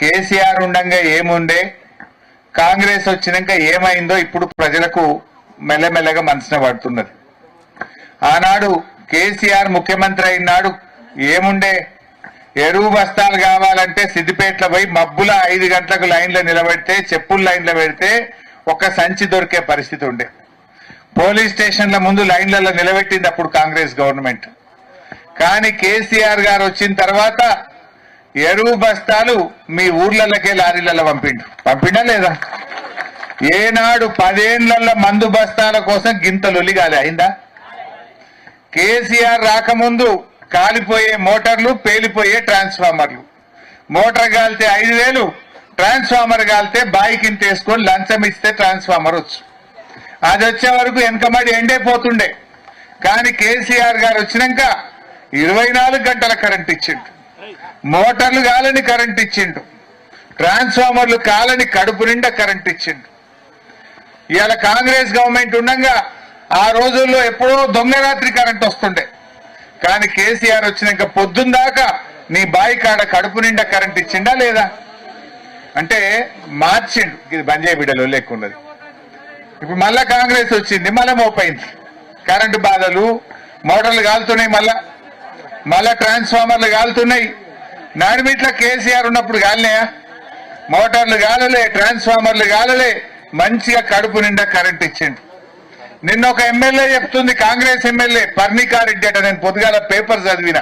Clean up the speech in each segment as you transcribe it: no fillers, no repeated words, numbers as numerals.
కేసీఆర్ ఉండంగా ఏముండే కాంగ్రెస్ వచ్చినాక ఏమైందో ఇప్పుడు ప్రజలకు మెల్లమెల్లగా మనసున పడుతున్నది. ఆనాడు కేసీఆర్ ముఖ్యమంత్రి అయినాడు ఏముండే ఎరువు బస్తాలు కావాలంటే సిద్దిపేటలో పోయి మబ్బుల 5 గంటలకు లైన్లో నిలబెడితే చెప్పుల లైన్లో పెడితే ఒక సంచి దొరికే పరిస్థితి ఉండే. పోలీస్ స్టేషన్ల ముందు లైన్లలో నిలబెట్టింది అప్పుడు కాంగ్రెస్ గవర్నమెంట్. కానీ కేసీఆర్ గారు వచ్చిన తర్వాత ఎరువు బస్తాలు మీ ఊర్లకే లారీలలో పంపిండా లేదా? ఏనాడు 10 ఏళ్ల మందు బస్తాల కోసం గింతలొల్లి గాలి అయిందా? కేసీఆర్ రాకముందు కాలిపోయే మోటార్లు, పేలిపోయే ట్రాన్స్ఫార్మర్లు. మోటార్ కాలితే 5,000, ట్రాన్స్ఫార్మర్ కాలితే బాయికింత వేసుకొని లంచం ఇస్తే ట్రాన్స్ఫార్మర్ వచ్చు. అది వచ్చే వరకు వెనకబడి ఎండైపోతుండే. కానీ కేసీఆర్ గారు వచ్చినాక 24 గంటల కరెంట్ ఇచ్చిండు. మోటార్లు కాలని కరెంట్ ఇచ్చిండు, ట్రాన్స్ఫార్మర్లు కాలని కడుపు నిండా కరెంట్ ఇచ్చిండు. ఇవాళ కాంగ్రెస్ గవర్నమెంట్ ఉండగా ఆ రోజుల్లో ఎప్పుడో దొంగరాత్రి కరెంట్ వస్తుండే. కానీ కేసీఆర్ వచ్చినాక పొద్దున్న దాకా నీ బాయి కాడ కడుపు నిండా కరెంట్ ఇచ్చిండా లేదా? అంటే మార్చిండు. ఇది బంజే బిడ్డలో లేకున్నది. ఇప్పుడు మళ్ళా కాంగ్రెస్ వచ్చింది, మళ్ళా మోపైంది. కరెంటు బాధలు, మోటార్లు కాలుతున్నాయి, మళ్ళా ట్రాన్స్ఫార్మర్లు కాలుతున్నాయి. నాడిమిట్ల కేసీఆర్ ఉన్నప్పుడు కాలినాయా? మోటార్లు కాలలే, ట్రాన్స్ఫార్మర్లు కాలలే, మంచిగా కడుపు నిండా కరెంట్ ఇచ్చిండు. నిన్న ఒక ఎమ్మెల్యే చెప్తుంది, కాంగ్రెస్ ఎమ్మెల్యే పర్ణికారెడ్డి అట, నేను పొద్దుగాల పేపర్ చదివిన.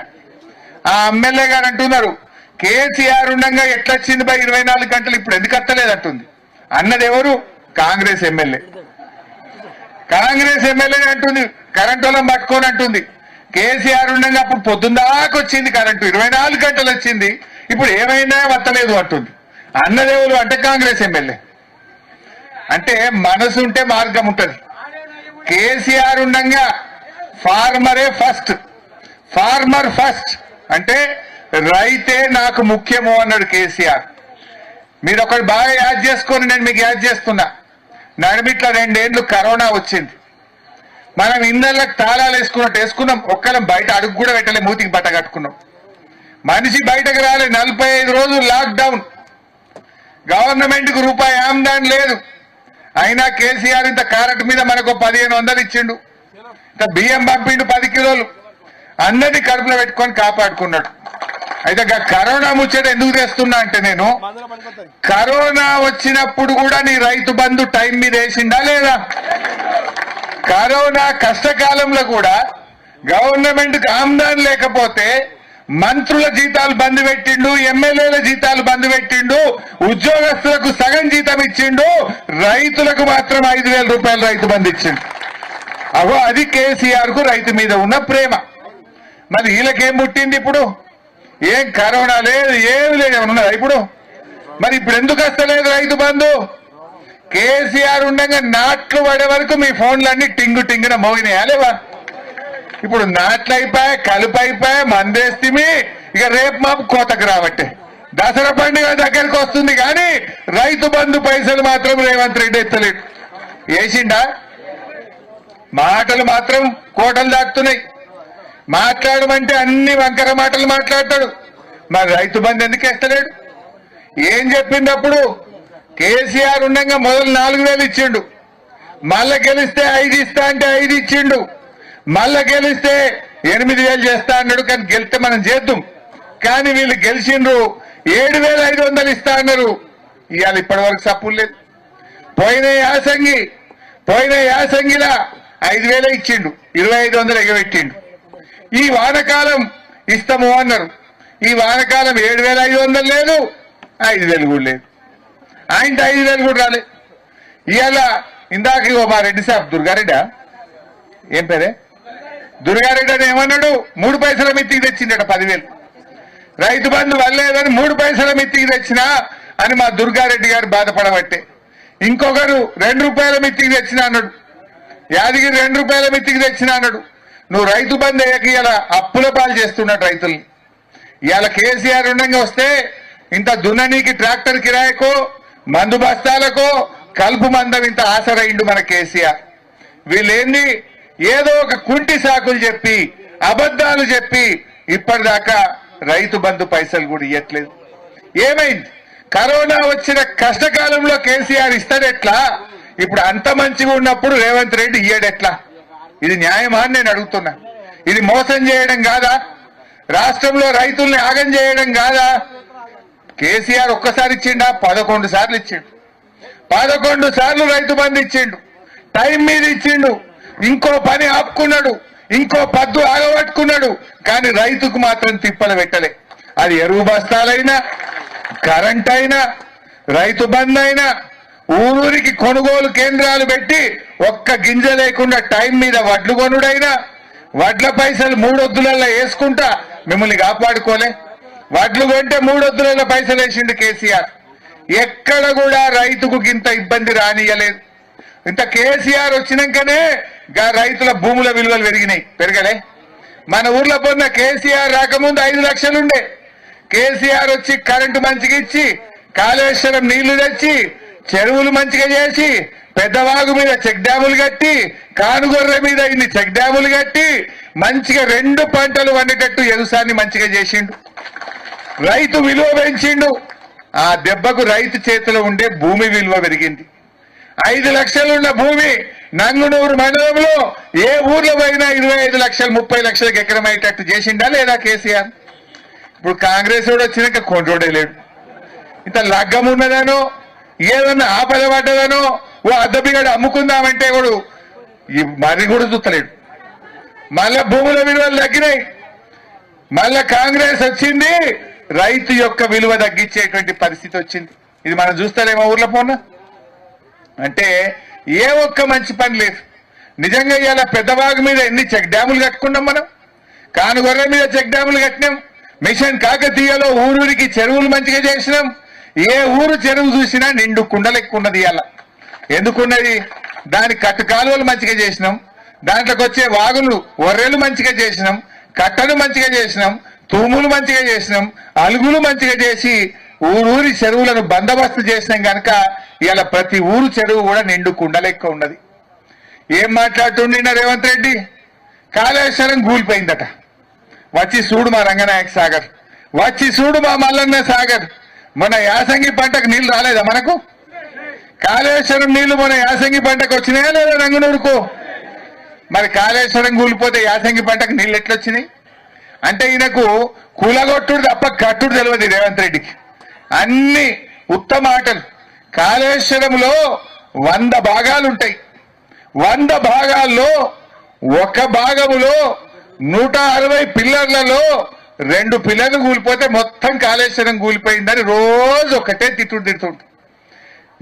ఆ ఎమ్మెల్యే గారు అంటున్నారు కేసీఆర్ ఉండగా ఎట్లొచ్చింది 24 గంటలు, ఇప్పుడు ఎందుకు వస్తలేదంటుంది. అన్నది ఎవరు? కాంగ్రెస్ ఎమ్మెల్యే. కాంగ్రెస్ ఎమ్మెల్యే అంటుంది కరెంట్ వాళ్ళని పట్టుకొని అంటుంది కేసీఆర్ ఉండగా అప్పుడు పొద్దున్నాక వచ్చింది కరెంటు, 24 గంటలు వచ్చింది, ఇప్పుడు ఏమైనా వస్తలేదు అంటుంది. అన్నదేవులు అంటే కాంగ్రెస్ ఎమ్మెల్యే. అంటే మనసు ఉంటే మార్గం ఉంటది. కేసీఆర్ ఉండగా ఫార్మరే ఫస్ట్, ఫార్మర్ ఫస్ట్ అంటే రైతే నాకు ముఖ్యము అన్నాడు కేసీఆర్. మీరు ఒకటి బాగా యాద్ చేసుకొని నేను మీకు యాద్ చేస్తున్నా. నడిమిట్ల 2 ఏళ్లు కరోనా వచ్చింది. మనం ఇళ్ళకి తాళాలు వేసుకున్నాం, ఒక్కరం బయట అడుగు కూడా పెట్టలే, మూతికి బట్ట కట్టుకున్నాం. మనిషి బయటకు రాలే. 45 రోజులు లాక్డౌన్. గవర్నమెంట్ కు రూపాయి ఆమ్దాన్ లేదు. అయినా కేసీఆర్ ఇంత క్యారెట్ మీద మనకు 1500 ఇచ్చిండు, ఇంత బియ్యం పంపిండు 10 కిలోలు. అందరినీ కడుపులో పెట్టుకొని కాపాడుకున్నాడు. అయితే కరోనా ముచ్చట ఎందుకు తెస్తున్నా అంటే, నేను కరోనా వచ్చినప్పుడు కూడా నీ రైతు బంధు టైం మీద వేసిండా లేదా? కరోనా కష్టకాలంలో కూడా గవర్నమెంట్ కు ఆమ్దాన్ లేకపోతే మంత్రుల జీతాలు బంద్ పెట్టిండు, ఎమ్మెల్యేల జీతాలు బంద్ పెట్టిండు, ఉద్యోగస్తులకు సగం జీతం ఇచ్చిండు, రైతులకు మాత్రం 5,000 రూపాయలు రైతు బంధు ఇచ్చిండు. అగో అది కేసీఆర్ కు రైతు మీద ఉన్న ప్రేమ. మరి వీళ్ళకేం పుట్టింది ఇప్పుడు? ఏం కరోనా లేదు, ఏమి లేదు, ఏమన్నా ఇప్పుడు? మరి ఇప్పుడు ఎందుకు వస్తలేదు రైతు బంధు? కేసీఆర్ ఉండగా నాట్లు పడే వరకు మీ ఫోన్లన్నీ టింగు టింగున మోగినాయా లేవా? ఇప్పుడు నాట్లు అయిపోయా, కలుపు అయిపోయా, మందేస్తిమి. ఇక రేపు మాపు కోతకు రాబట్టే దసరా పండుగ దగ్గరికి వస్తుంది. కానీ రైతు బంధు పైసలు మాత్రం రేవంత్ రెడ్డి ఎత్తలేడు. వేసిండా? మాటలు మాత్రం కోటలు దాటుతున్నాయి. మాట్లాడమంటే అన్ని వంకర మాటలు మాట్లాడతాడు. మరి రైతు బంధు ఎందుకు వేస్తలేడు? ఏం చెప్పింది అప్పుడు? కేసీఆర్ ఉండగా మొదలు 4,000 ఇచ్చిండు, మళ్ళా గెలిస్తే 5 ఇస్తా అంటే 5 ఇచ్చిండు, మళ్ళా గెలిస్తే 8,000 చేస్తా అన్నాడు. కానీ గెలిస్తే మనం చేద్దాం. కానీ వీళ్ళు గెలిచిండ్రు 7,500 ఇస్తా అన్నారు. ఇవాళ ఇప్పటి వరకు సప్పులు లేదు. పోయిన యాసంగిలా 5,000 ఇచ్చిండు, 2,500 ఎగబెట్టిండు. ఈ వానకాలం ఇస్తాము అన్నారు. ఈ వానకాలం 7,500 లేదు, 5,000 కూడా లేదు. ఆయన 5,000 కూడా రాలే. ఇవాళ ఇందాక మా రెడ్డి సాబ్ దుర్గారెడ్డా, ఏం పేరే, దుర్గారెడ్డి అని ఏమన్నాడు? 3 పైసల మిత్తికి తెచ్చిండట 10,000. రైతు బంధు వల్లేదని 3 పైసల మిత్తికి తెచ్చినా అని మా దుర్గారెడ్డి గారు బాధపడబట్టే. ఇంకొకరు 2 రూపాయల మిత్తికి తెచ్చినా అన్నాడు. యాదగిరి 2 రూపాయల మిత్తికి తెచ్చినా అన్నాడు. నువ్వు రైతు బంధు వేయక ఇలా అప్పుల పాలు చేస్తున్నాడు రైతుల్ని. ఇవాళ కేసీఆర్ ఉండగా వస్తే ఇంత దున్ననీకి ట్రాక్టర్ కిరాయకో, మందు బస్తాలకో, కలుపు మందం ఇంత ఆసరైండు మన కేసీఆర్. వీళ్ళేంది ఏదో ఒక కుంటి సాకులు చెప్పి, అబద్ధాలు చెప్పి ఇప్పటిదాకా రైతు బంధు పైసలు కూడా ఇవ్వట్లేదు. ఏమైంది? కరోనా వచ్చిన కష్టకాలంలో కేసీఆర్ ఇస్తాడెట్లా? ఇప్పుడు అంత మంచిగా ఉన్నప్పుడు రేవంత్ రెడ్డి ఇయ్యడెట్లా? ఇది న్యాయమా అని నేను అడుగుతున్నా. ఇది మోసం చేయడం కాదా? రాష్ట్రంలో రైతుల్ని ఆగం చేయడం కాదా? కేసీఆర్ ఒక్కసారి ఇచ్చిండా? 11 సార్లు ఇచ్చిండు. 11 సార్లు రైతు బంధు ఇచ్చిండు. టైం మీద ఇచ్చిండు. ఇంకో పని ఆపుకున్నాడు, ఇంకో పద్దు ఆగబట్టుకున్నాడు. కానీ రైతుకు మాత్రం తిప్పలు పెట్టలే. అది ఎరువు బస్తాలైనా, కరెంట్ అయినా, రైతు బంధు అయినా, ఊరూరికి కొనుగోలు కేంద్రాలు పెట్టి ఒక్క గింజ లేకుండా టైం మీద వడ్లు కొనుడైనా, వడ్ల పైసలు 3 వద్దులలో వేసుకుంటా మిమ్మల్ని కాపాడుకోలే. వడ్లు కొంటే 3 వద్దులలో పైసలు వేసిండు కేసీఆర్. ఎక్కడ కూడా రైతుకు ఇంత ఇబ్బంది రానియలేదు. ఇంత కేసీఆర్ వచ్చినాకనే రైతుల భూముల విలువలు పెరగలే. మన ఊర్లో పొన్న కేసీఆర్ రాకముందు 5 లక్షలుండే. కేసీఆర్ వచ్చి కరెంటు మంచిగా ఇచ్చి, కాళేశ్వరం నీళ్లు తెచ్చి, చెరువులు మంచిగా చేసి, పెద్దవాగు మీద చెక్ డ్యాములు కట్టి, కానుగొర్రె మీద ఇన్ని చెక్ డ్యాములు కట్టి మంచిగా 2 పంటలు వండేటట్టు వ్యవసాయాన్ని మంచిగా చేసిండు. రైతు విలువ పెంచిండు. ఆ దెబ్బకు రైతు చేతిలో ఉండే భూమి విలువ పెరిగింది. 5 లక్షలున్న భూమి నంగునూరు మండలంలో ఏ ఊర్లో పోయినా 25 లక్షలు 30 లక్షలకు ఎకరం అయ్యేటట్టు చేసిండా లేదా కేసీఆర్? ఇప్పుడు కాంగ్రెస్ వాడు వచ్చినాక కొండ్రోడే లేడు. ఇంత లగ్గం ఉన్నదనో, ఏదన్నా ఆపద పడ్డదనో, ఓ అద్దెపిగడు అమ్ముకుందామంటే కూడా మరి కూడా చూస్తలేడు. మళ్ళా భూముల విలువలు తగ్గినాయి. మళ్ళా కాంగ్రెస్ వచ్చింది, రైతు యొక్క విలువ తగ్గించేటువంటి పరిస్థితి వచ్చింది. ఇది మనం చూస్తారేమో ఊర్లో పోనా అంటే ఏ ఒక్క మంచి పని లేదు. నిజంగా ఇవాళ పెద్దవాగు మీద ఎన్ని చెక్ డ్యాములు కట్టుకున్నాం మనం. కానుగొర్రె మీద చెక్ డ్యాములు కట్టినాం. మిషన్ కాకతీయలో ఊరూరికి చెరువులు మంచిగా చేసినాం. ఏ ఊరు చెరువు చూసినా నిండు కుండలెక్కున్నది. ఇవాళ ఎందుకున్నది? దాని కట్టు కాలువలు మంచిగా చేసినాం. దాంట్లోకి వచ్చే వాగులు ఒర్రెలు మంచిగా చేసినాం. కట్టలు మంచిగా చేసినాం. తూములు మంచిగా చేసినాం. అలుగులు మంచిగా చేసి ఊరూరి చెరువులను బందోబస్తు చేసినాం కనుక ఇవాళ ప్రతి ఊరు చెరువు కూడా నిండు కుండలెక్క ఉన్నది. ఏం మాట్లాడుతుండిన రేవంత్ రెడ్డి? కాళేశ్వరం కూలిపోయిందట. వచ్చి చూడు మా రంగనాయక సాగర్, వచ్చి చూడు మా మల్లన్న సాగర్. మన యాసంగి పంటకు నీళ్లు రాలేదా మనకు? కాళేశ్వరం నీళ్లు మన యాసంగి పంటకు వచ్చినాయా లేదా రంగునూరుకు? మరి కాళేశ్వరం కూలిపోతే యాసంగి పంటకు నీళ్లు ఎట్లొచ్చినాయి? అంటే ఈయనకు కూలగొట్టుడు తప్ప కట్టుడు తెలియదు రేవంత్ రెడ్డికి. అన్ని ఉత్తమ ఆటలు. కాళేశ్వరంలో 100 భాగాలుంటాయి. 100 భాగాల్లో ఒక భాగములో 160 పిల్లర్లలో 2 పిల్లర్లు కూలిపోతే మొత్తం కాళేశ్వరం కూలిపోయిందని రోజు ఒకటే తిట్టుంటుంది.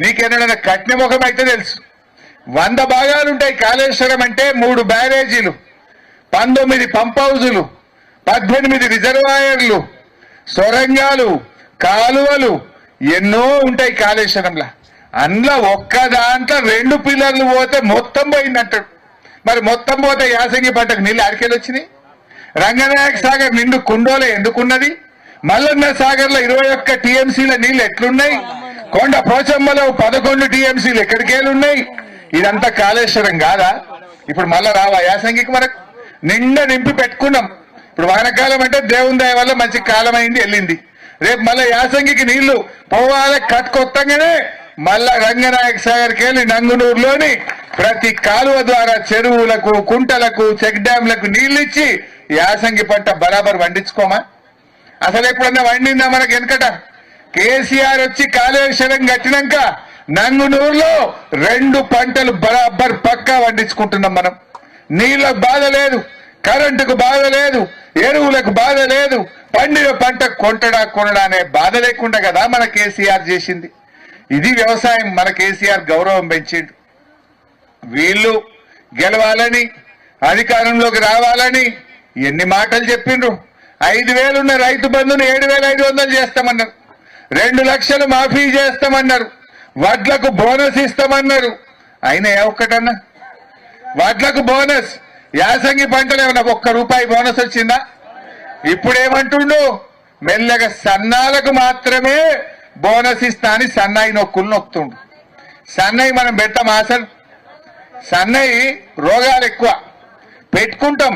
నీకేనా కట్న ముఖం అయితే తెలుసు. 100 భాగాలుంటాయి కాళేశ్వరం అంటే. 3 బ్యారేజీలు, 19 పంప్ హౌజులు, 18 రిజర్వాయర్లు, సొరంగాలు, కాలువలు ఎన్నో ఉంటాయి కాళేశ్వరంలో. అందులో ఒక్క దాంట్లో 2 పిల్లర్లు పోతే మొత్తం పోయిందంటాడు. మరి మొత్తం పోతే యాసంగి పంటకు నీళ్ళు అడికెళ్ళి వచ్చినాయి. రంగనాయక సాగర్ నిండు కుండోలే ఎందుకున్నది? మల్లన్న సాగర్ లో 21 టీఎంసీల నీళ్లు ఎట్లున్నాయి? కొండ పోచమ్మలో 11 టీఎంసీలు ఎక్కడికేళ్ళున్నాయి? ఇదంతా కాళేశ్వరం కాదా? ఇప్పుడు మళ్ళా రావా యాసంగికి? మనకు నిండా నింపి పెట్టుకున్నాం. ఇప్పుడు వానకాలం అంటే దేవుని దయ వల్ల మంచి కాలం అయింది, వెళ్ళింది. రేపు మళ్ళా యాసంగికి నీళ్లు పోవాలి. కట్టుకొత్తగానే మళ్ళా రంగనాయక సాగర్కి వెళ్ళి నంగునూరులోని ప్రతి కాలువ ద్వారా చెరువులకు, కుంటలకు, చెక్ డ్యాంలకు నీళ్లు ఇచ్చి యాసంగి పంట బరాబర్ వండించుకోమా? అసలు ఎప్పుడన్నా వండిందా మనకి? వెనకట కేసీఆర్ వచ్చి కాళేశ్వరం కట్టినాక నంగునూరులో 2 పంటలు బరాబర్ పక్కా వండించుకుంటున్నాం మనం. నీళ్లకు బాధ లేదు, కరెంటుకు బాధ లేదు, ఎరువులకు బాధ లేదు, పండిన పంట కొనడా అనే బాధ లేకుండా కదా మన కేసీఆర్ చేసింది. ఇది వ్యవసాయం. మన కేసీఆర్ గౌరవం పెంచిండు. వీళ్ళు గెలవాలని, అధికారంలోకి రావాలని ఎన్ని మాటలు చెప్పిండ్రు. 5,000 ఉన్న రైతు బంధుని 7,500 చేస్తామన్నారు. 2 లక్షలు మాఫీ చేస్తామన్నారు. వడ్లకు బోనస్ ఇస్తామన్నారు. అయినా ఏ ఒక్కటన్నా వడ్లకు బోనస్? యాసంగి పంటలు ఏమన్నా ₹1 బోనస్ వచ్చిందా? ఇప్పుడేమంటుండు? మెల్లగా సన్నాలకు మాత్రమే బోనస్ ఇస్తా అని సన్నాయి నొక్కులు నొక్కుతుండు. సన్నాయి మనం పెడతాం అసలు? సన్నాయి రోగాలు ఎక్కువ పెట్టుకుంటాం.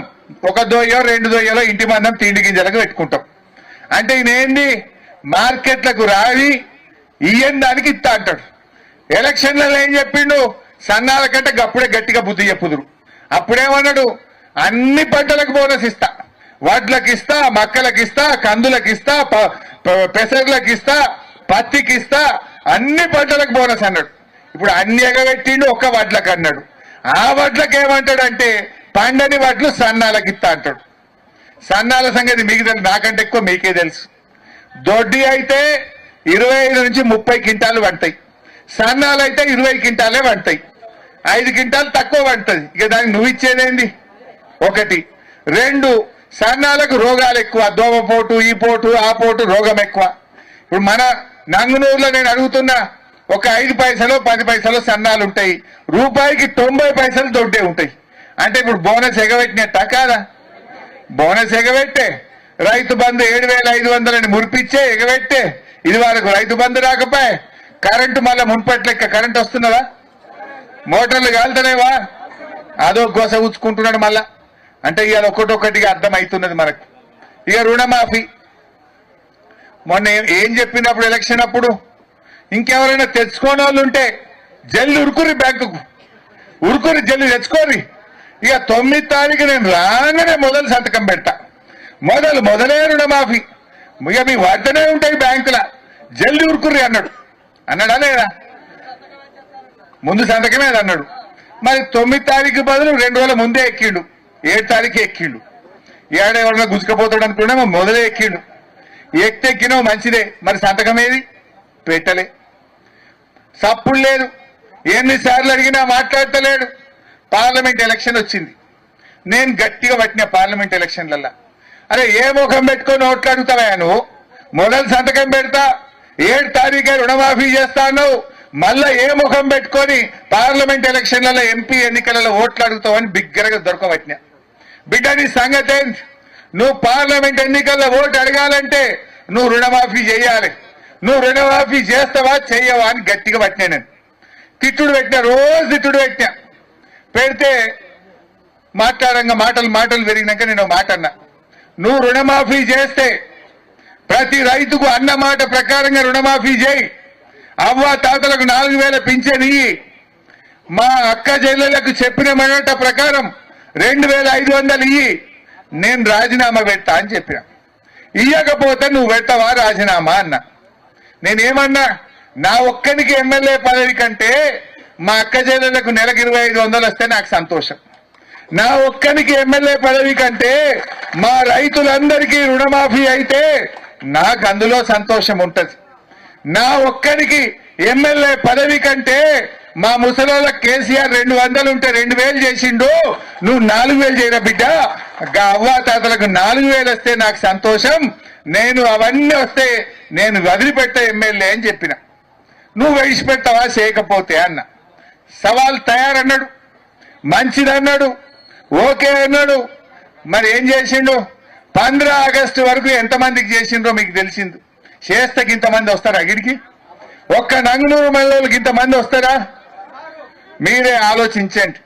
1 దొయ్యో 2 దొయ్యలో ఇంటి మందం తిండి గింజలకు పెట్టుకుంటాం. అంటే ఈయనేంది? మార్కెట్లకు రావి ఇయ్యని దానికి ఇస్తా అంటాడు. ఎలక్షన్లలో ఏం చెప్పిండు? సన్నాల కంటే అప్పుడే గట్టిగా బుద్ధి చెప్పుదురు. అప్పుడేమన్నాడు? అన్ని పంటలకు బోనస్ ఇస్తా, వడ్లకు ఇస్తా, మక్కలకు ఇస్తా, కందులకు ఇస్తా, పెసర్లకు ఇస్తా, పత్తికి ఇస్తా, అన్ని పంటలకు బోనస్ అన్నాడు. ఇప్పుడు అన్ని ఎగబెట్టిండు, ఒక్క వడ్లకు అన్నాడు. ఆ వడ్లకు ఏమంటాడు అంటే పండని వడ్లు సన్నాలకు ఇస్తా అంటాడు. సన్నాల సంగతి మీకు తెలుసు, నాకంటే ఎక్కువ మీకే తెలుసు. దొడ్డి అయితే 25 నుంచి 30 క్వింటాలు వంటాయి, సన్నాలు అయితే 20 క్వింటాలే వంటాయి. 5 క్వింటాలు తక్కువ వంటది. ఇక దానికి నువ్వు ఇచ్చేదేంది? ఒకటి. 2, సన్నాలకు రోగాలు ఎక్కువ, దోమపోటు, ఈ పోటు, ఆ పోటు, రోగం ఎక్కువ. ఇప్పుడు మన నంగునూరులో నేను అడుగుతున్నా, ఒక 5 పైసలు 10 పైసలు సన్నాలు ఉంటాయి, రూపాయికి 90 పైసలు దొడ్డే ఉంటాయి. అంటే ఇప్పుడు బోనస్ ఎగబెట్టినట్టా కాదా? బోనస్ ఎగబెట్టే, రైతు బంధు 7,500 మురిపిచ్చే ఎగబెట్టే. ఇది వరకు రైతు బంధు రాకపోయే, కరెంటు మళ్ళీ మున్పట్లెక్క కరెంట్ వస్తున్నదా? మోటార్లు కాలుతలేవా? అదో గోస ఉంచుకుంటున్నాడు మళ్ళా. అంటే ఇవాళ ఒక్కటొక్కటిగా అర్థమవుతున్నది మనకు. ఇక రుణమాఫీ మొన్న ఏం చెప్పినప్పుడు ఎలక్షన్ అప్పుడు, ఇంకెవరైనా తెచ్చుకోని వాళ్ళు ఉంటే జల్లి ఉరుకురి, బ్యాంకుకు ఉరుకురి, జల్లి తెచ్చుకోరి. ఇక 9వ తారీఖు నేను రాగానే మొదలు సంతకం పెడతా, మొదలే రుణమాఫీ. ఇక మీ వాటినే ఉంటాయి బ్యాంకుల, జల్లి ఉరుకుర్రి అన్నాడా లేదా? ముందు సంతకమే అన్నాడు. మరి 9వ తారీఖు బదులు 2 రోజుల ముందే ఎక్కిండు, 7వ తారీఖు ఎక్కిండు. ఏడ ఎవరన్నా గుంజుకపోతాడు అనుకున్నా మొదలే ఎక్కిండు. ఎక్కినావు మంచిదే, మరి సంతకం ఏది? పెట్టలే. సప్పుడు లేదు, ఎన్నిసార్లు అడిగినా మాట్లాడతలేడు. పార్లమెంట్ ఎలక్షన్ వచ్చింది, నేను గట్టిగా పట్టిన పార్లమెంట్ ఎలక్షన్లల్లా. అరే ఏ ముఖం పెట్టుకొని ఓట్లు అడుగుతావా నువ్వు? మొదలు సంతకం పెడతా, 7వ తారీఖే రుణమాఫీ చేస్తాను, మళ్ళా ఏ ముఖం పెట్టుకొని పార్లమెంట్ ఎలక్షన్లలో ఎంపీ ఎన్నికలలో ఓట్లు అడుగుతావని బిగ్గరగా దొరకబట్టినా. బిడ్డ నీ సంగతి ఏంటి? నువ్వు పార్లమెంట్ ఎన్నికల్లో ఓటు అడగాలంటే నువ్వు రుణమాఫీ చేయాలి. నువ్వు రుణమాఫీ చేస్తావా చెయ్యవా అని గట్టిగా పట్టినా. నేను తిట్టుడు పెట్టినా, రోజు తిట్టుడు పెట్టినా. పెడితే మాట్లాడంగా మాటలు పెరిగినాక నేను మాట అన్నా, నువ్వు రుణమాఫీ చేస్తే ప్రతి రైతుకు అన్న మాట ప్రకారంగా రుణమాఫీ చేయి, అవ్వ తాతలకు 4,000 పింఛన్ ఇయ్యి, మా అక్క చెల్లెలకు చెప్పిన మాట ప్రకారం 2,500 ఇయ్యి, నేను రాజీనామా పెడతా అని చెప్పిన. ఇయ్యకపోతే నువ్వు పెట్టవా రాజీనామా అన్నా. నేనేమన్నా, నా ఒక్కనికి ఎమ్మెల్యే పదవి కంటే మా అక్క చెల్లెలకు నెలకు 2,500 వస్తే నాకు సంతోషం. నా ఒక్కనికి ఎమ్మెల్యే పదవి కంటే మా రైతులందరికీ రుణమాఫీ అయితే నాకు అందులో సంతోషం ఉంటది. నా ఒక్కరికి ఎమ్మెల్యే పదవి కంటే మా ముసలోళ్ళ కేసీఆర్ 200 ఉంటే 2,000 చేసిండు, నువ్వు 4,000 చేయరా బిడ్డ, అవ్వా తాతలకు 4,000 వస్తే నాకు సంతోషం, నేను అవన్నీ వస్తే నేను వదిలిపెట్టా ఎమ్మెల్యే అని చెప్పిన. నువ్వు విడిచిపెట్టావా చేయకపోతే అన్న. సవాల్ తయారన్నాడు, మంచిదన్నాడు, ఓకే అన్నాడు. మరి ఏం చేసిండు? 15 ఆగస్టు వరకు ఎంతమందికి చేసిండ్రో మీకు తెలిసింది. చేస్తకి ఇంతమంది వస్తారా? గిడికి ఒక్క నంగునూరు మహిళలకు ఇంతమంది వస్తారా? మీరే ఆలోచించండి.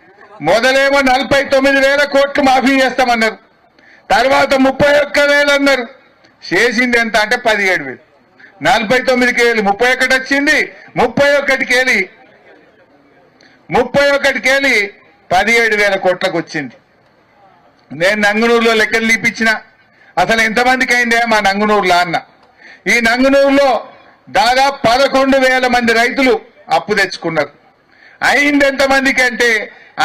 మొదలేమో 49,000 కోట్లు మాఫీ చేస్తామన్నారు, తర్వాత 31,000 అన్నారు. చేసింది ఎంత అంటే 17,000. 49కి వెళ్ళి 31 వచ్చింది, 31కి వెళ్ళి 17,000 కోట్లకు వచ్చింది. నేను నంగునూరులో లెక్కలు తీపిచ్చిన, అసలు ఎంతమందికి అయిందే మా నంగునూరులో అన్న. ఈ నంగునూరులో దాదాపు 11,000 మంది రైతులు అప్పు తెచ్చుకున్నారు. అయింది ఎంతమందికి అంటే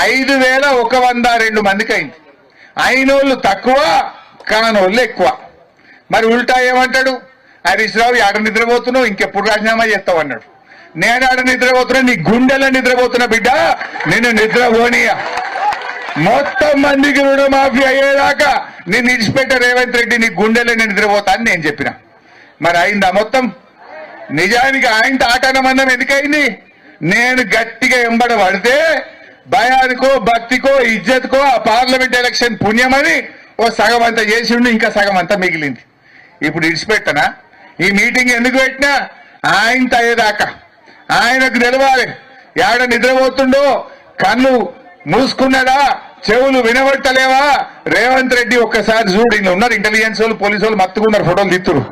5,102 మందికి అయింది. అయినోళ్ళు తక్కువ, కానోళ్ళు ఎక్కువ. మరి ఉల్టా ఏమంటాడు? హరీష్ రావు ఆడ నిద్రపోతున్నావు, ఇంకెప్పుడు రాజీనామా చేస్తావు అన్నాడు. నేను ఆడ నిద్రపోతున్నా, నీ గుండెల్లో నిద్రపోతున్నా బిడ్డ, నేను నిద్రపోనియా. మొత్తం మందికి రుణమాఫీ అయ్యేదాకా నేను విడిచిపెట్ట రేవంత్ రెడ్డి, నీ గుండెల్లో నేను నిద్రపోతా అని నేను చెప్పిన. మరి అయిందా మొత్తం? నిజానికి ఆయనతో ఆటనమందం ఎందుకైంది? నేను గట్టిగా ఎంబడ పడితే భయానికో భక్తికో ఇజ్జత్కో ఆ పార్లమెంట్ ఎలక్షన్ పుణ్యమని ఓ సగం అంతా చేసిండు, ఇంకా సగం అంతా మిగిలింది. ఇప్పుడు ఇడిచిపెట్టనా? ఈ మీటింగ్ ఎందుకు పెట్టినా? ఆయనతో అయ్యేదాకా ఆయనకు తెలవాలి. ఏడ నిద్రపోతుండో, కళ్ళు మూసుకున్నాడా, చెవులు వినబట్టలేవా? రేవంత్ రెడ్డి ఒక్కసారి చూడు, ఇంకా ఉన్నారు ఇంటెలిజెన్స్ వాళ్ళు, పోలీసు వాళ్ళు మత్తుకున్నారు, ఫోటోలు తీస్తురు.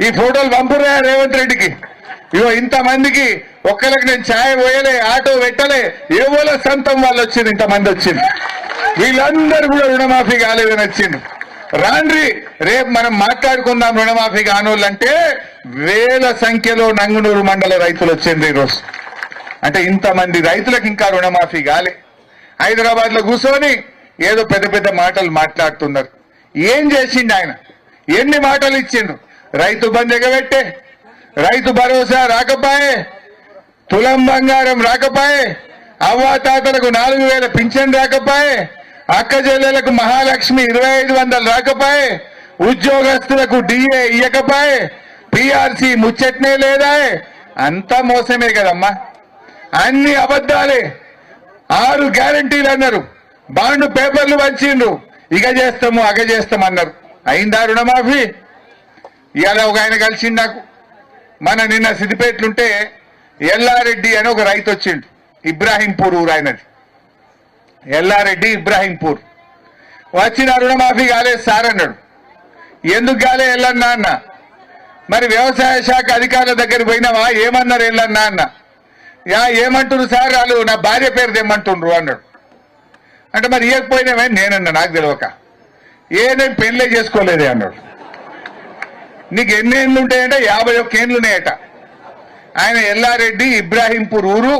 ఈ ఫోటోలు పంపురా రేవంత్ రెడ్డికి. ఇగో ఇంతమందికి ఒక్కరికి నేను ఛాయ్ పోయలే, ఆటో పెట్టలే, ఏవోల సొంతం వాళ్ళు వచ్చింది, ఇంతమంది వచ్చింది. వీళ్ళందరూ కూడా రుణమాఫీ కాలేదని వచ్చింది. రాండ్రి రేపు మనం మాట్లాడుకుందాం రుణమాఫీ కానోళ్ళంటే వేల సంఖ్యలో నంగునూరు మండల రైతులు వచ్చింది ఈరోజు. అంటే ఇంతమంది రైతులకు ఇంకా రుణమాఫీ కాలే. హైదరాబాద్ లో కూర్చొని ఏదో పెద్ద పెద్ద మాటలు మాట్లాడుతున్నారు. ఏం చేసిండు ఆయన? ఎన్ని మాటలు ఇచ్చిండు? రైతు బంధు ఎగబెట్టే, రైతు భరోసా రాకపోయే, తులం బంగారం రాకపోయే, అవ్వాతాతలకు 4000 పింఛన్ రాకపోయే, అక్క చెల్లెలకు మహాలక్ష్మి 2500 రాకపోయే, ఉద్యోగస్తులకు డిఏ ఇయ్యకపోయే, పిఆర్సీ ముచ్చట్నే లేదా? అంతా మోసమే కదమ్మా, అన్ని అబద్ధాలే. 6 గ్యారంటీలు అన్నారు, బాండ్ పేపర్లు పంచిండ్రు, ఇక చేస్తాము అగ చేస్తామన్నారు. అయిందా రుణమాఫీ? ఇవాళ ఒక ఆయన కలిసిండు నాకు. మన నిన్న సిద్దిపేటలుంటే ఎల్లారెడ్డి అని ఒక రైతు వచ్చిండు, ఇబ్రాహీంపూర్ ఊరు ఆయనది, ఎల్లారెడ్డి ఇబ్రాహీంపూర్. వచ్చిన రుణమాఫీ కాలేదు సార్ అన్నాడు. ఎందుకు కాలే ఎల్లన్నా అన్న. మరి వ్యవసాయ శాఖ అధికారుల దగ్గర పోయినావా? ఏమన్నారు ఎల్లన్నా అన్న. ఏమంటున్నారు సార్, వాళ్ళు నా భార్య పేరు తెమ్మంటుండ్రు అన్నాడు. అంటే మరి ఇవ్వకపోయినావే నేనన్నా, నాకు తెలియక. నేను పెళ్ళే చేసుకోలేదే అన్నాడు. నీకు ఎన్ని ఏళ్ళు ఉంటాయంటే 51 ఏళ్ళు ఉన్నాయట. ఆయన ఎల్లారెడ్డి ఇబ్రాహీంపూర్ ఊరు,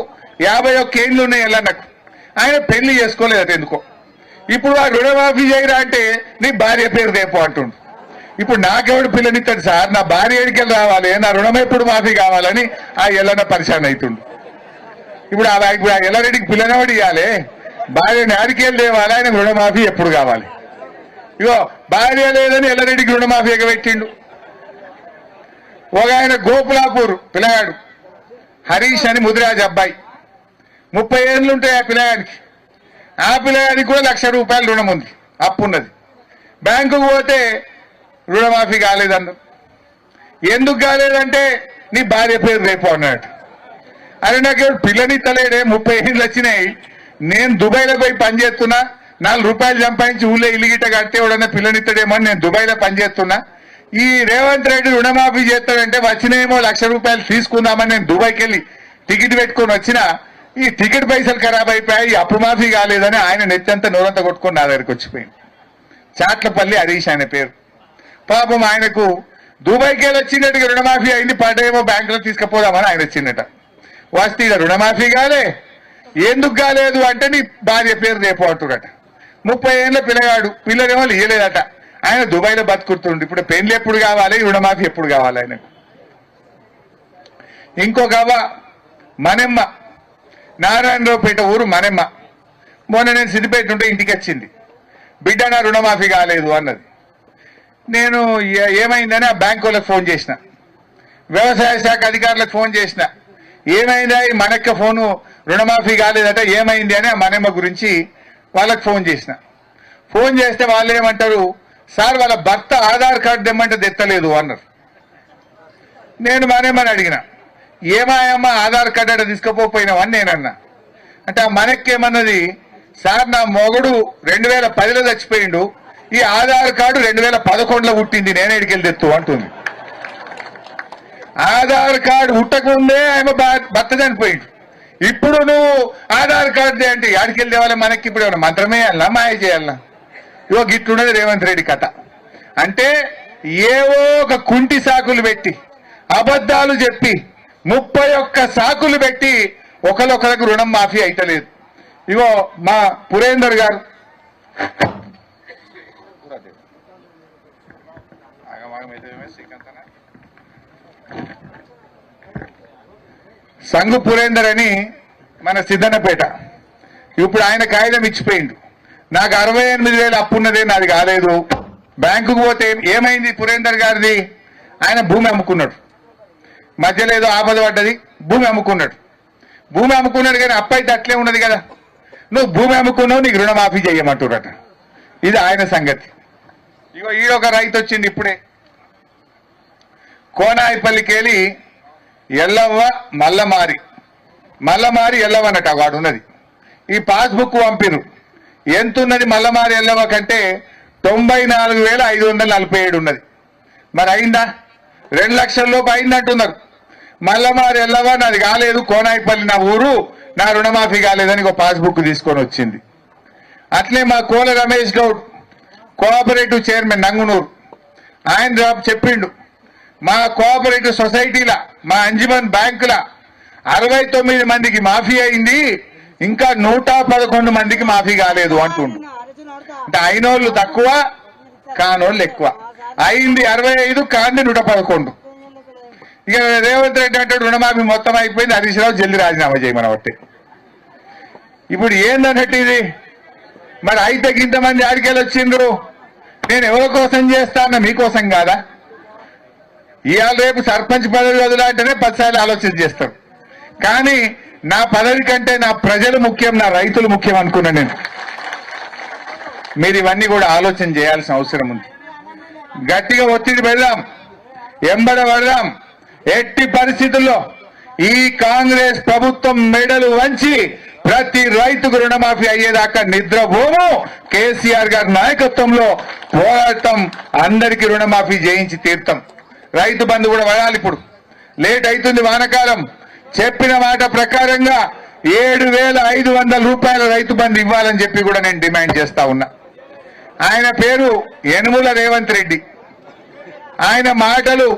51 ఏళ్ళు ఉన్నాయి ఎల్లన్నకు. ఆయన పెళ్లి చేసుకోలేదట ఎందుకో. ఇప్పుడు ఆ రుణమాఫీ చేయరా అంటే నీ భార్య పేరు రేపు అంటుండు. ఇప్పుడు నాకెవడు పిల్లనిస్తాడు సార్? నా భార్య ఎడికెళ్ళి రావాలి, నా రుణం ఎప్పుడు మాఫీ కావాలని ఆ ఎల్లన్న పరిశాన్ అవుతుండు. ఇప్పుడు ఆ ఎల్లారెడ్డికి పిల్లనవాడు ఇవ్వాలి, భార్యని ఆడికెళ్ళి తేవాలి, ఆయన రుణమాఫీ ఎప్పుడు కావాలి? ఇగో భార్య లేదని ఎల్లారెడ్డికి రుణమాఫీ ఎగబెట్టిండు. ఒక ఆయన గోపులాపూర్ పిల్లగాడు హరీష్ అని ముదిరాజ్ అబ్బాయి, 30 ఏళ్ళు ఉంటాయి ఆ పిల్లగానికి. ఆ పిల్లగానికి కూడా ₹1,00,000 రుణం ఉంది, అప్పు ఉన్నది. బ్యాంకుకు పోతే రుణమాఫీ కాలేదన్న. ఎందుకు కాలేదంటే నీ భార్య పేరు రేపు అన్నాడు. అరే నాకు పిల్లనిత్తలేడే, 30 ఏళ్ళు వచ్చినాయి, నేను దుబాయ్లో పోయి పనిచేస్తున్నా, ₹4 సంపాదించి ఊళ్ళో ఇల్లు గిట్ట కడితే ఎవడన్నా పిల్లనిత్తడేమో నేను దుబాయ్లో పనిచేస్తున్నా. ఈ రేవంత్ రెడ్డి రుణమాఫీ చేస్తాడంటే వచ్చినేమో ₹1,00,000 తీసుకుందామని నేను దుబాయ్కి వెళ్ళి టికెట్ పెట్టుకొని వచ్చినా ఈ టికెట్ పైసలు ఖరాబ్ అయిపోయాయి, అప్పు మాఫీ కాలేదని ఆయన నెత్తంతా నోరంతా కొట్టుకొని నా దగ్గరికి వచ్చిపోయింది. చాట్లపల్లి హరీష్ ఆయన పేరు. పాపం ఆయనకు దుబాయ్కి వెళ్ళి వచ్చినట్టుగా రుణమాఫీ అయింది, పడేమో బ్యాంకులో తీసుకుపోదామని ఆయన వచ్చిందట. వస్తే ఇక రుణమాఫీ కాలే. ఎందుకు కాలేదు అంటే నీ భార్య పేరు రేపు అంటుడట. 30 ఏళ్ళ పిల్లగాడు, పిల్లలేమో ఇయ్యలేదట. ఆయన దుబాయ్లో బతుకుతుండు. ఇప్పుడు పెళ్లి ఎప్పుడు కావాలి, రుణమాఫీ ఎప్పుడు కావాలి ఆయనకు? ఇంకొక అవ్వ మనెమ్మ, నారాయణరావుపేట ఊరు మనెమ్మ. మొన్న నేను సిద్దిపేట ఉంటే ఇంటికి వచ్చింది. బిడ్డ నా రుణమాఫీ కాలేదు అన్నది. నేను ఏమైందని ఆ బ్యాంకు వాళ్ళకి ఫోన్ చేసిన, వ్యవసాయ శాఖ అధికారులకు ఫోన్ చేసిన. ఏమైందా ఈ మనక్క ఫోను రుణమాఫీ కాలేదట, ఏమైంది అని ఆ మనెమ్మ గురించి వాళ్ళకి ఫోన్ చేసిన. ఫోన్ చేస్తే వాళ్ళు ఏమంటారు, సార్ వాళ్ళ భర్త ఆధార్ కార్డు తెమ్మంటే తెత్తలేదు అన్నారు. నేను మనెమ్మని అడిగిన, ఏమాయమ్మా ఆధార్ కార్డు అక్కడ తీసుకుపోయినావని నేనన్నా. అంటే ఆ మనక్కేమన్నది, సార్ నా మొగుడు 2010లో చచ్చిపోయిండు, ఈ ఆధార్ కార్డు 2011లో పుట్టింది, నేను ఎడికెళ్ళి తెత్తు అంటుంది. ఆధార్ కార్డు పుట్టకుండే ఆమె భర్త చనిపోయిండు, ఇప్పుడు నువ్వు ఆధార్ కార్డు అంటే ఆడికెళ్ళి తేవాలి మనకి? ఇప్పుడు ఏమన్నా మంత్రమే అలా మాయ చేయాలన్నా? ఇవో గిట్లున్నది రేవంత్ రెడ్డి కథ. అంటే ఏవో ఒక కుంటి సాకులు పెట్టి, అబద్ధాలు చెప్పి, 31 సాకులు పెట్టి ఒకరికి రుణం మాఫీ అయితలేదు. ఇగో మా పురేందర్ గారు, సంగు పురేందర్ అని మన సిద్ధన్నపేట, ఇప్పుడు ఆయన కాగితం ఇచ్చిపోయిండు, నాకు 68,000 అప్పు ఉన్నదే, నాది కాలేదు. బ్యాంకుకు పోతే ఏమైంది పురేందర్ గారిది? ఆయన భూమి అమ్ముకున్నాడు, మధ్యలో ఏదో ఆపద పడ్డది, భూమి అమ్ముకున్నాడు. భూమి అమ్ముకున్నాడు కానీ అప్పు అయితే అట్లే ఉన్నది కదా. నువ్వు భూమి అమ్ముకున్నావు, నీకు రుణమాఫీ చేయమంటురట. ఇది ఆయన సంగతి. ఇగో ఈడొక రైతు వచ్చింది ఇప్పుడే, కోనాయిపల్లికి వెళ్ళి ఎల్లవ్వ మల్లమారి ఎల్లవన్నట వాడు ఉన్నది. ఈ పాస్బుక్ పంపిరు. ఎంతున్నది మల్లమారి ఎల్లవ కంటే 94,547 ఉన్నది. మరి అయిందా? 2 లక్షల లోపు అయిందంటున్నారు. మల్లమారి ఎల్లవా నాది కాలేదు, కోనాయిపల్లి నా ఊరు, నా రుణమాఫీ కాలేదని ఒక పాస్బుక్ తీసుకొని వచ్చింది. అట్లే మా కోల రమేష్ గౌడ్ కోఆపరేటివ్ చైర్మన్ నంగునూరు, ఆయన చెప్పిండు మా కోఆపరేటివ్ సొసైటీల మా అంజుమన్ బ్యాంకుల 69 మందికి మాఫీ అయింది, ఇంకా 111 మందికి మాఫీ కాలేదు అంటుండు. అంటే అయినోళ్ళు తక్కువ, కానోళ్ళు ఎక్కువ. అయింది 65, కాంది 111. ఇక రేవంత్ రెడ్డి అంటే రుణమాఫీ మొత్తం అయిపోయింది, హరీష్ రావు జల్దీ రాజీనామా చేయమని బట్టి. ఇప్పుడు ఏందన్నట్టు ఇది? మరి అయితే ఇంతమంది ఆడికెళ్ళి వచ్చిండ్రు, నేను ఎవరి కోసం చేస్తాను, మీకోసం కాదా? ఇవాళ రేపు సర్పంచ్ పదవి వదలంటేనే 10 సార్లు ఆలోచన చేస్తాం. కానీ నా పదవి కంటే నా ప్రజలు ముఖ్యం, నా రైతులు ముఖ్యం అనుకున్నా నేను. మీరు ఇవన్నీ కూడా ఆలోచన చేయాల్సిన అవసరం ఉంది. గట్టిగా ఒత్తిడి పెడదాం, ఎంబడ పడదాం. ఎట్టి పరిస్థితుల్లో ఈ కాంగ్రెస్ ప్రభుత్వం మెడలు వంచి ప్రతి రైతుకు రుణమాఫీ అయ్యేదాకా నిద్రపోము. కేసీఆర్ గారి నాయకత్వంలో పోరాటం, అందరికీ రుణమాఫీ చేయించి తీర్థం. రైతు బంధు కూడా పడాలి. ఇప్పుడు లేట్ అవుతుంది, వానకాలం. చెప్పిన మాట ప్రకారంగా 7,500 రూపాయల రైతు బంధు ఇవ్వాలని చెప్పి కూడా నేను డిమాండ్ చేస్తా ఉన్నా. ఆయన పేరు యనుమల రేవంత్ రెడ్డి. ఆయన మాటలు,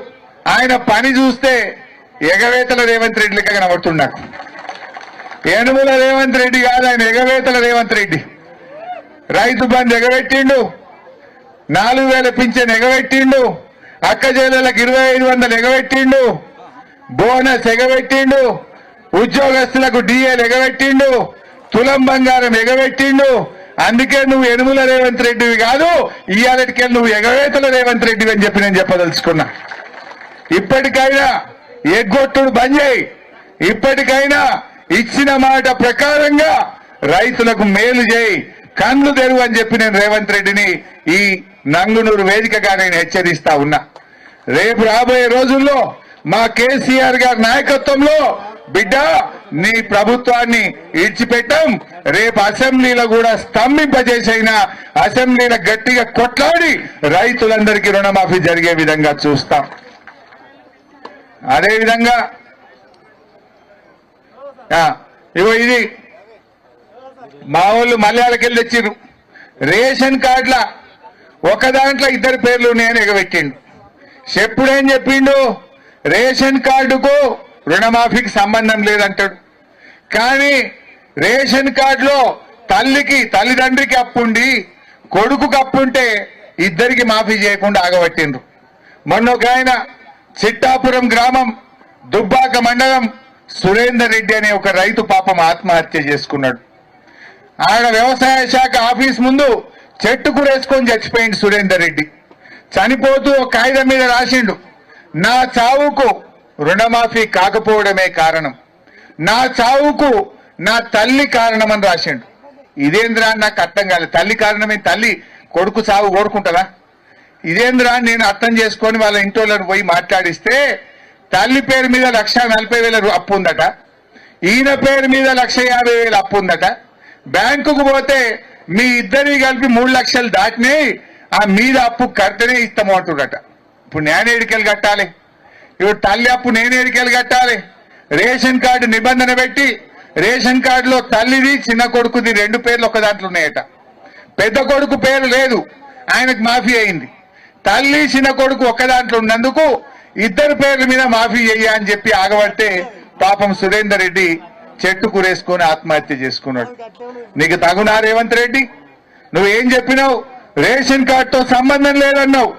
ఆయన పని చూస్తే ఎగవేతల రేవంత్ రెడ్డి లెక్క కనబడుతున్నాడు. యనుమల రేవంత్ రెడ్డి కాదు, ఆయన ఎగవేతల రేవంత్ రెడ్డి. రైతు బంధు ఎగబెట్టిండు, 4,000 పింఛన్ ఎగబెట్టిండు, అక్క చెల్లెలకు 2,500 ఎగబెట్టిండు, బోనస్ ఎగబెట్టిండు, ఉద్యోగస్తులకు డిఏలు ఎగబెట్టిండు, తులం బంగారం ఎగబెట్టిండు. అందుకే నువ్వు యనుమల రేవంత్ రెడ్డివి కాదు, ఇవాళటికెళ్ళి నువ్వు ఎగవేతల రేవంత్ రెడ్డివి అని చెప్పి నేను చెప్పదలుచుకున్నా. ఇప్పటికైనా ఎగ్గొట్టుడు బంద్ చేయి. ఇప్పటికైనా ఇచ్చిన మాట ప్రకారంగా రైతులకు మేలు చేయి, కన్ను తెరువు అని చెప్పి నేను రేవంత్ రెడ్డిని ఈ నంగునూరు వేదికగా నేను హెచ్చరిస్తా ఉన్నా. రేపు రాబోయే రోజుల్లో మా కేసీఆర్ గారి నాయకత్వంలో బిడ్డ నీ ప్రభుత్వాన్ని ఇడిచిపెట్టాం. రేపు అసెంబ్లీలో కూడా స్తంభింపజేసైనా అసెంబ్లీలో గట్టిగా కొట్లాడి రైతులందరికీ రుణమాఫీ జరిగే విధంగా చూస్తాం. అదేవిధంగా ఇగో ఇది మా వాళ్ళు మలయాళకెళ్ళి తెచ్చిర్రు. రేషన్ కార్డుల ఒక దాంట్లో 2 పేర్లు నేను ఎగబెట్టిండు. చెప్పుడేం చెప్పిండు, రేషన్ కార్డుకు రుణమాఫీకి సంబంధం లేదంటాడు. కానీ రేషన్ కార్డులో తల్లిదండ్రికి అప్పుండి కొడుకుకు అప్పుంటే ఇద్దరికి మాఫీ చేయకుండా ఆగబట్టిండ్రు. మొన్న ఒక ఆయన చిట్టాపురం గ్రామం దుబ్బాక మండలం సురేందర్ రెడ్డి అనే ఒక రైతు పాపం ఆత్మహత్య చేసుకున్నాడు. ఆడ వ్యవసాయ శాఖ ఆఫీస్ ముందు చెట్టుకు వేసుకొని చచ్చిపోయింది సురేందర్ రెడ్డి. చనిపోతూ ఒక కాగితం మీద రాసిండు, నా చావుకు రుణమాఫీ కాకపోవడమే కారణం, నా చావుకు నా తల్లి కారణమని రాసిండు. ఇదేంద్రా నాకు అర్థం కాలేదు. తల్లి కారణమే, తల్లి కొడుకు చావు కోరుకుంటుందా? ఇదేంద్రా నేను అర్థం చేసుకొని వాళ్ళ ఇంటోళ్ళని పోయి మాట్లాడిస్తే తల్లి పేరు మీద 1,40,000 అప్పు ఉందట, ఈయన పేరు మీద 1,50,000 అప్పు ఉందట. బ్యాంకుకు పోతే మీ ఇద్దరి కలిపి 3 లక్షలు దాటినాయి, ఆ మీద అప్పు కడితేనే ఇస్తాము అంటుడట. ఇప్పుడు నేను ఏడికెళ్ళి కట్టాలి? ఇప్పుడు తల్లి అప్పు నేను ఏడికెళ్ళి కట్టాలి? రేషన్ కార్డు నిబంధన పెట్టి రేషన్ కార్డులో తల్లిది చిన్న కొడుకుది 2 పేర్లు ఒక దాంట్లో ఉన్నాయట. పెద్ద కొడుకు పేరు లేదు, ఆయనకు మాఫీ అయింది. తల్లి చిన్న కొడుకు ఒక్క దాంట్లో ఉన్నందుకు 2 పేర్ల మీద మాఫీ చెయ్య అని చెప్పి ఆగబడితే పాపం సురేందర్ రెడ్డి చెట్టు కురేసుకొని ఆత్మహత్య చేసుకున్నాడు. నీకు తగునా రేవంత్ రెడ్డి? నువ్వేం చెప్పినావు? రేషన్ కార్డుతో సంబంధం లేదన్నావు,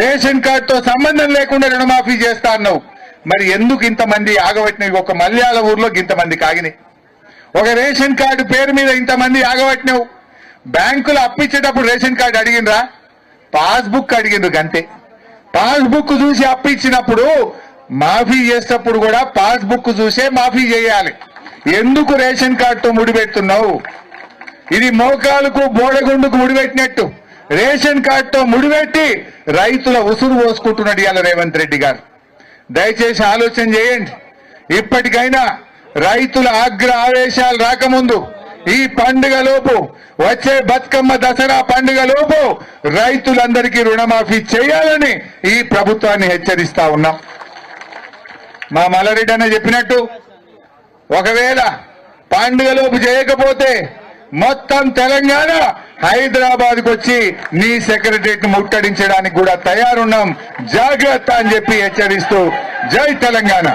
రేషన్ కార్డుతో సంబంధం లేకుండా రుణమాఫీ చేస్తా అన్నావు. మరి ఎందుకు ఇంతమంది ఆగబట్టినవి? ఒక మల్యాల ఊర్లో ఇంతమంది కాగినాయి, ఒక రేషన్ కార్డు పేరు మీద ఇంతమంది ఆగబట్టినావు. బ్యాంకులు అప్పిచ్చేటప్పుడు రేషన్ కార్డు అడిగినరా? పాస్బుక్ అడిగిండ్రు గంతే. పాస్బుక్ చూసి అప్పిచ్చినప్పుడు మాఫీ చేసేటప్పుడు కూడా పాస్బుక్ చూసే మాఫీ చేయాలి. ఎందుకు రేషన్ కార్డుతో ముడిపెడుతున్నావు? ఇది మోకాలకు బోడగుండుకు ముడిపెట్టినట్టు రేషన్ కార్డుతో ముడిపెట్టి రైతుల ఉసురు పోసుకుంటున్నాడు ఇవాళ రేవంత్ రెడ్డి గారు. దయచేసి ఆలోచన చేయండి. ఇప్పటికైనా రైతుల ఆవేశాలు రాకముందు ఈ పండుగలోపు, వచ్చే బతుకమ్మ దసరా పండుగలోపు రైతులందరికీ రుణమాఫీ చేయాలని ఈ ప్రభుత్వాన్ని హెచ్చరిస్తా ఉన్నాం. మా మల్లారెడ్డి అన్న చెప్పినట్టు ఒకవేళ పండుగలోపు చేయకపోతే మొత్తం తెలంగాణ హైదరాబాద్ కు వచ్చి నీ సెక్రటరియట్ ముట్టడించడానికి కూడా తయారున్నాం, జాగ్రత్త అని చెప్పి హెచ్చరిస్తూ జై తెలంగాణ.